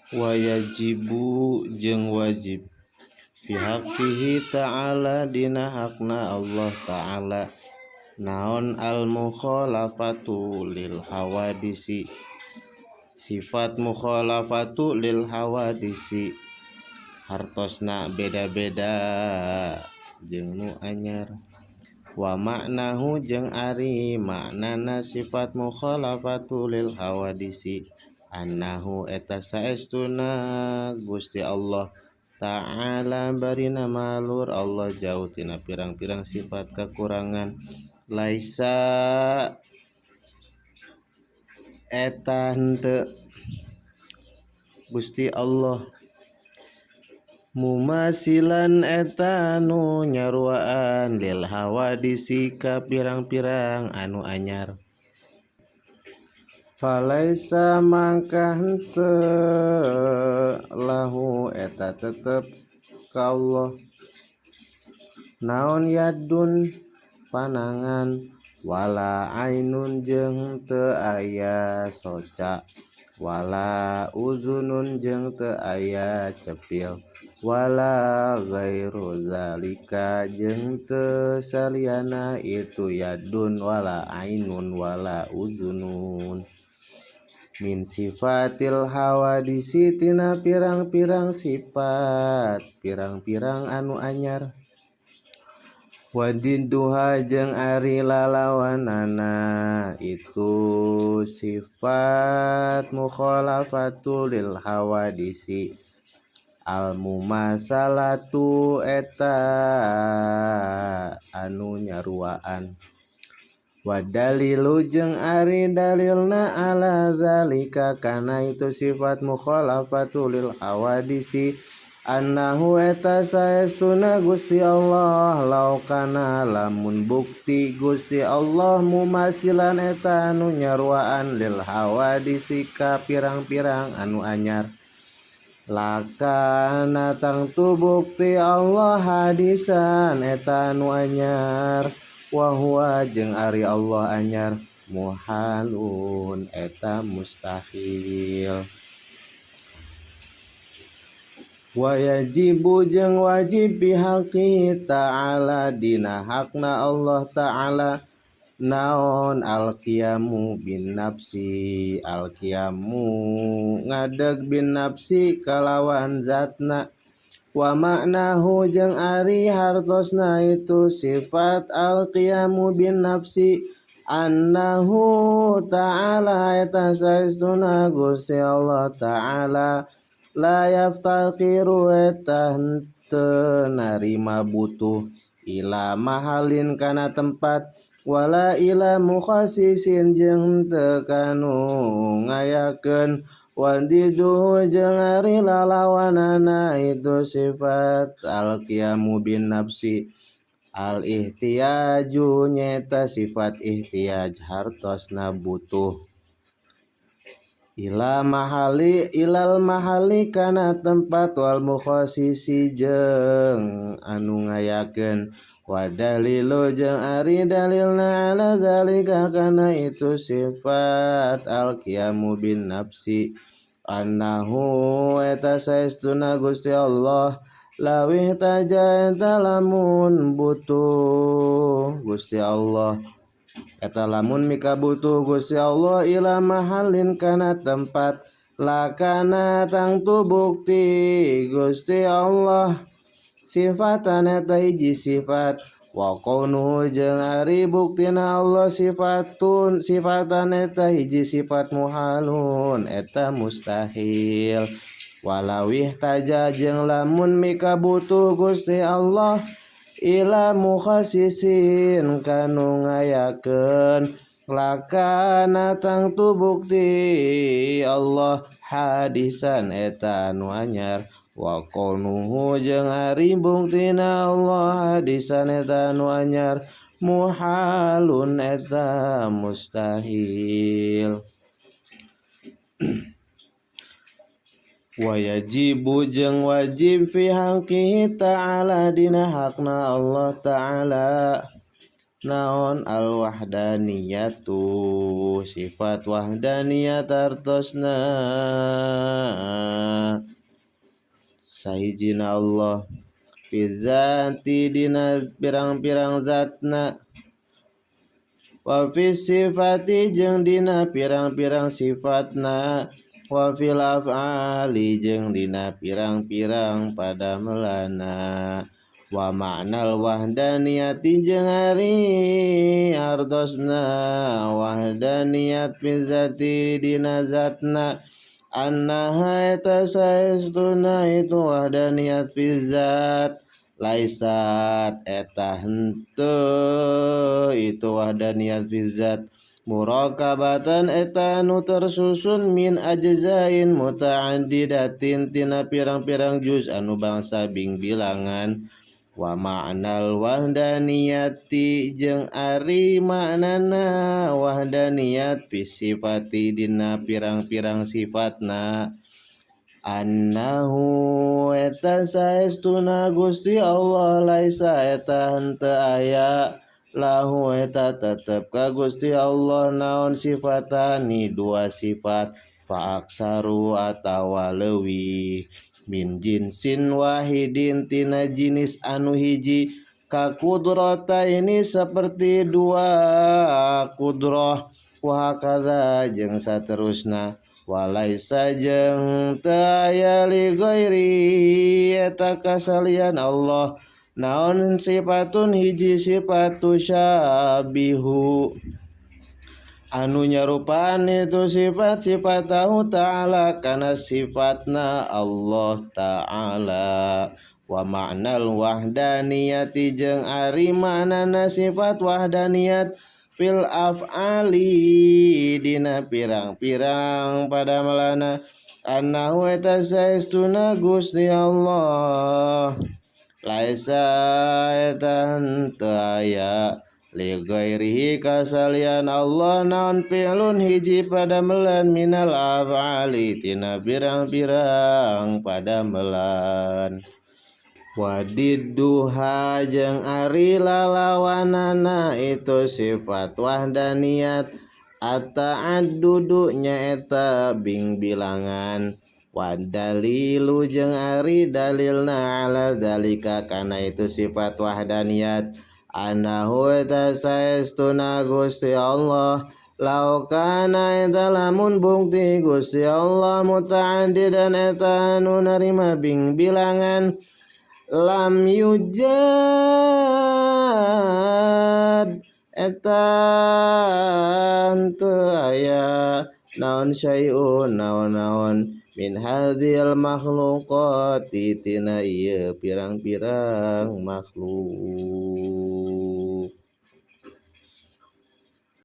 Wayajibu jeung wajib fi haqqihi ta'ala dina hakna Allah ta'ala naon al mukhalafatu lil hawadisi sifat mukhalafatu lil hawadisi hartosna beda-beda jeung nu anyar wa maknahu jeung ari maknana sifat mukhalafatu lil hawadisi annahu eta saestuna Gusti Allah ta'ala barina malur Allah jauh tina pirang-pirang sifat kekurangan laisa eta henteu Gusti Allah mumasilan eta anu nyaruaan lil hawadisi ka pirang-pirang anu anyar falaisa mangka henteu lahu eta tetep ka Allah naon yadun panangan wala ainun jeung teu aya soca wala uzunun jeung teu aya cepil wala ghairu zalika jeung teu saliyana itu yadun wala ainun wala uzunun min sifatil hawadisi tina pirang-pirang sifat pirang-pirang anu anyar wadidduha jeung ari lalawanana itu sifat mukhalafatu lil hawadisi al mumasalatu eta anu nyaruaan wadalilu jeung ari dalilna ala zalika kana itu sifat mukhalafatu lil hawadisi annahu eta saestuna Gusti Allah laukana lamun bukti Gusti Allah mumasilan eta anu nyaruaan lil hawadisi ka pirang-pirang anu anyar lakana tangtu bukti Allah hadisan eta anu anyar wa huwa jeung ari Allah anyar muhalun eta mustahil wayajibu jeung wajib bihaqi ta'ala dina hakna Allah ta'ala naon al-qiyamu bin nafsi al-qiyamu ngadeg bin nafsi kalawan zatna wa maknahu jeung ari hartosna itu sifat al-qiyamu bin nafsi annahu ta'ala eta saestuna Gusti Allah ta'ala la yaftaqiru eta henteu narima butuh ila mahalin kana tempat wala ila mukhasisin jeung teu kanu ngayakeun wadiduhu jeung ari lalawanana itu sifat al-qiyamu bin nafsi al-ihtiyaju nyeta sifat ihtiyaj hartosna butuh ilal mahali kana tempat wal mukhasisi jeung anu ngayakeun wadalilu jeung ari dalilna ala zalika kana itu sifat al-qiyamu bin nafsi annahu eta saestuna Gusti Allah lawih taja eta lamun butuh Gusti Allah eta lamun mika butuh Gusti Allah ila mahalin kana tempat lakana tangtu bukti Gusti Allah sifatan eta hiji sifat wa qawnuhu jeung ari buktina Allah sifatan eta hiji sifat muhalun eta mustahil walawih taja jeung lamun mika butuh Gusti Allah ila mukhasisin kanu ngayakeun lakana tangtu bukti Allah hadisan eta anu anyar wa qawnuhu jeung ari buktina Allah hadisan eta anu anyar muhalun eta mustahil wayajibu jeung wajib fi haqqihi ta'ala dina hakna Allah ta'ala naon al wahdaniyatu sifat wahdaniyat artosna sahijina Allah fi zati dina pirang-pirang zatna wa fi sifati jeung dina pirang-pirang sifatna wa fil af'ali jeung dina pirang-pirang padamelana wa ma'nal wahdaniyati jeung ari ardosna wahdaniyat fi zati dina zatna annaha eta saestuna itu wahdaniyat fi zat laisat eta henteu itu wahdaniyat fi zat murakabatan eta nu tersusun min ajzain muta'addidatin tina pirang-pirang juz anu bangsa bing bilangan wa ma'nal wahdaniyati jeung ari maknana wahdaniyat fi sifati dina pirang-pirang sifatna annahu eta saestuna Gusti Allah laisa eta henteu aya lahu eta tetep ka Gusti Allah naon sifatani dua sifat fa aksaru atawa leuwih min jinsin wahidin tina jinis anu hiji ka kudrota ini seperti dua kudroh wahakadha jeung saterusna walaisa jeung teu aya li ghairi eta kasalian Allah naon sifatun hiji sifatu syabihu anu nyarupaan itu sifat-sifat tahu ta'ala kana sifatna Allah ta'ala wa ma'nal wahdaniyati jeung ari manana sifat wahdaniyat fil af'ali dina pirang-pirang padamelana annahu eta saestuna Gusti Allah laisa eta henteu aya li ghairihi kasalian Allah naon fi'lun hiji padamelan minal af'ali tina pirang-pirang padamelan wadidduha jeung ari lalawanana itu sifat wahdaniyat at-ta'addudu nyaeta bing bilangan wadalilu jeung ari dalilna ala dalika kana itu sifat wahdaniyat annahu eta saestuna Gusti Allah laukana eta lamun bukti Gusti Allah muta'addidan eta anu narima bing bilangan lam yujad eta henteu aya naon syai'un naon-naon min hadhil makhluqati tina ieu pirang-pirang makhluk.